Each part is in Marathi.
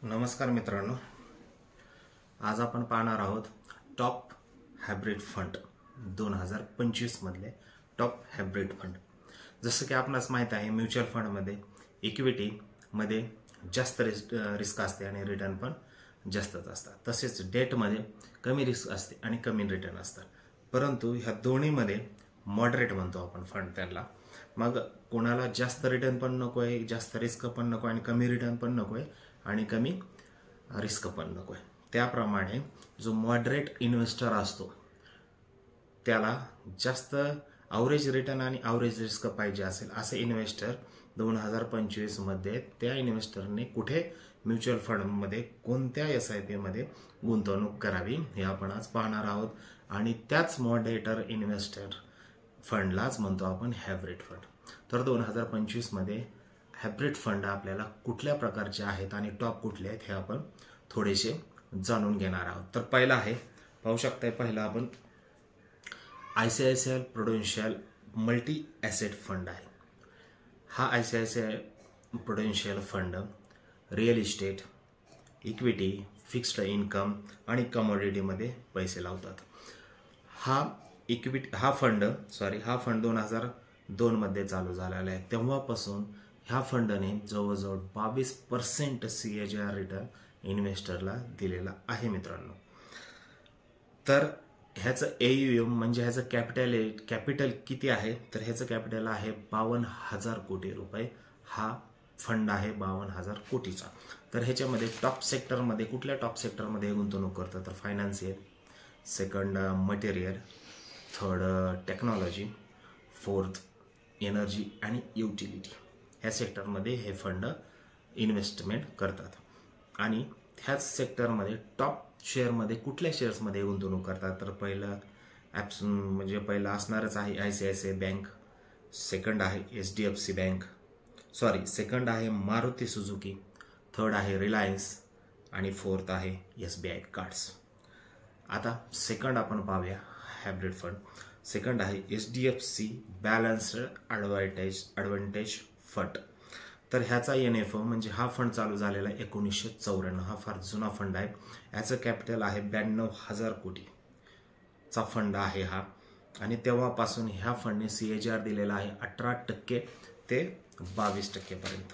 नमस्कार मित्रांनो, आज आपण पाहणार आहोत टॉप हायब्रिड फंड 2025 मधले टॉप हायब्रिड फंड। जसं की आपणास माहित आहे, म्युच्युअल फंडमध्ये इक्विटीमध्ये जास्त रिस्क असते आणि रिटर्न पण जास्तच असतात। तसेच डेटमध्ये कमी रिस्क असते आणि कमी रिटर्न असतात, परंतु ह्या दोन्हीमध्ये मॉडरेट म्हणतो आपण फंड त्यांना। मग कोणाला जास्त रिटर्न पण नको आहे, जास्त रिस्क पण नको आणि कमी रिटर्न पण नको आहे आणि कमी रिस्क पण नको आहे। त्याप्रमाणे जो मॉडरेट इन्व्हेस्टर असतो त्याला जास्त ॲव्हरेज रिटर्न आणि ॲव्हरेज रिस्क पाहिजे असेल असे इन्व्हेस्टर 2025 मध्ये त्या इन्व्हेस्टरने कुठे म्युच्युअल फंडमध्ये कोणत्या SIP मध्ये गुंतवणूक करावी हे आपण आज पाहणार आहोत। आणि त्याच मॉडरेटर इन्व्हेस्टर फंडलाच म्हणतो आपण हायब्रिड फंड। तर 2025 मध्ये हायब्रिड फंड आपल्याला कुठल्या प्रकारचे आहेत आणि टॉप कुठले आहेत हे आपण थोडेसे जाणून घेणार आहोत। तर पहिला आहे, पाहू शकताय, पहिला आपण ICICI Prudential multi asset fund आहे। हा ICICI Prudential fund real estate, equity, fixed income आणि कमोडिटीमध्ये पैसे लावतात। हा फंड 2002 मध्ये चालू झालेला आहे। तेव्हापासून ह्या फंडने जवळजवळ 22% CAGR रिटर्न इन्व्हेस्टरला दिलेला आहे मित्रांनो। तर ह्याचं AUM म्हणजे ह्याचं कॅपिटल किती आहे, तर ह्याचं कॅपिटल आहे 52,000 कोटी रुपये। हा फंड आहे 52,000 कोटीचा। तर ह्याच्यामध्ये टॉप सेक्टरमध्ये कुठल्या टॉप सेक्टरमध्ये गुंतवणूक करतात, तर financial, second material, third technology, fourth energy आणि युटिलिटी, ह्या सेक्टरमध्ये हे फंड इन्व्हेस्टमेंट करतात। आणि ह्याच सेक्टरमध्ये टॉप शेअरमध्ये कुठल्या शेअर्समध्ये गुंतवणूक करतात, तर पहिलं पहिलं असणारच आहे ICICI बँक, सेकंड आहे HDFC बँक, सेकंड आहे मारुती सुझुकी, थर्ड आहे रिलायन्स आणि फोर्थ आहे SBI कार्ड्स। आता सेकंड आपण पाहूया हायब्रिड फंड। सेकंड आहे HDFC बॅलन्स्ड ॲडव्हान्टेज फंड। तर ह्याचा NFO म्हणजे हा फंड चालू झालेला 1994, हा फार जुना फंड आहे। ह्याचं कॅपिटल आहे 92,000 कोटीचा फंड आहे हा। आणि तेव्हापासून ह्या फंडने CAGR दिलेला आहे 18% ते 22% पर्यंत।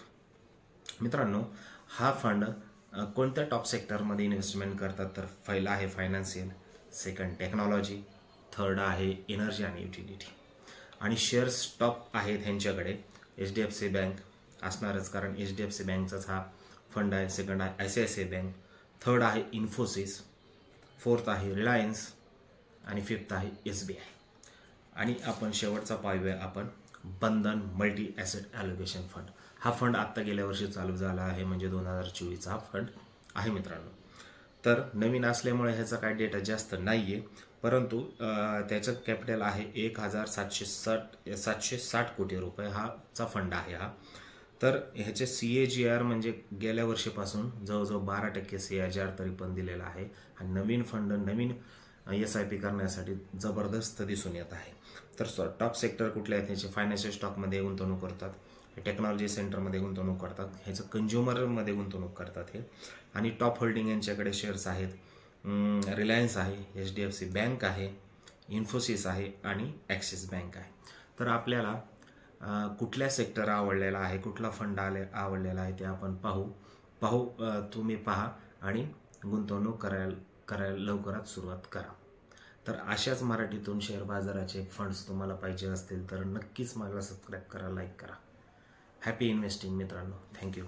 मित्रांनो, हा फंड कोणत्या टॉप सेक्टरमध्ये इन्व्हेस्टमेंट करतात, तर पहिला आहे फायनान्शियल, सेकंड टेक्नॉलॉजी, थर्ड आहे एनर्जी आणि युटिलिटी। आणि शेअर्स टॉप आहेत ह्यांच्याकडे HDFC बँक असणारच, कारण HDFC बँकचाच हा फंड आहे। सेकंड आहे ICICI बँक, थर्ड आहे इन्फोसिस, फोर्थ आहे रिलायन्स आणि फिफ्थ आहे SBI। आणि आपण शेवटचा पाहूया आपण बंधन मल्टी ॲसेट ॲलोकेशन फंड। हा फंड आत्ता गेल्या वर्षी चालू झाला आहे, म्हणजे 2024चा हा फंड आहे मित्रांनो। तर नवीन असल्यामुळे ह्याचा काय डेटा जास्त नाही आहे, परंतु त्याचं कॅपिटल आहे 1,760 कोटी रुपये हाचा फंड आहे हा। तर ह्याचे CAGR म्हणजे गेल्या वर्षीपासून जवळजवळ 12% CAGR तरी पण दिलेला आहे। आणि नवीन फंड नवीन SIP करण्यासाठी जबरदस्त दिसून येत आहे। तर टॉप सेक्टर कुठले आहेत, ह्याचे फायनान्शियल स्टॉकमध्ये गुंतवणूक करतात, टेक्नॉलॉजी सेंटरमध्ये गुंतवणूक करतात, ह्याचं कंझ्युमरमध्ये गुंतवणूक करतात हे। आणि टॉप होल्डिंग यांच्याकडे शेअर्स आहेत, रिलायन्स आहे, HDFC बँक आहे, इन्फोसिस आहे आणि ॲक्सिस बँक आहे। तर आपल्याला कुठल्या सेक्टर आवडलेला आहे, कुठला फंड आवडलेला आहे ते आपण पाहू तुम्ही पहा आणि गुंतवणूक करायला लवकरात सुरुवात करा। तर अशाच मराठीतून शेअर बाजाराचे फंड्स तुम्हाला पाहिजे असतील तर नक्कीच मला सबस्क्राईब करा, लाईक करा। हॅपी इन्व्हेस्टिंग मित्रांनो, थँक्यू।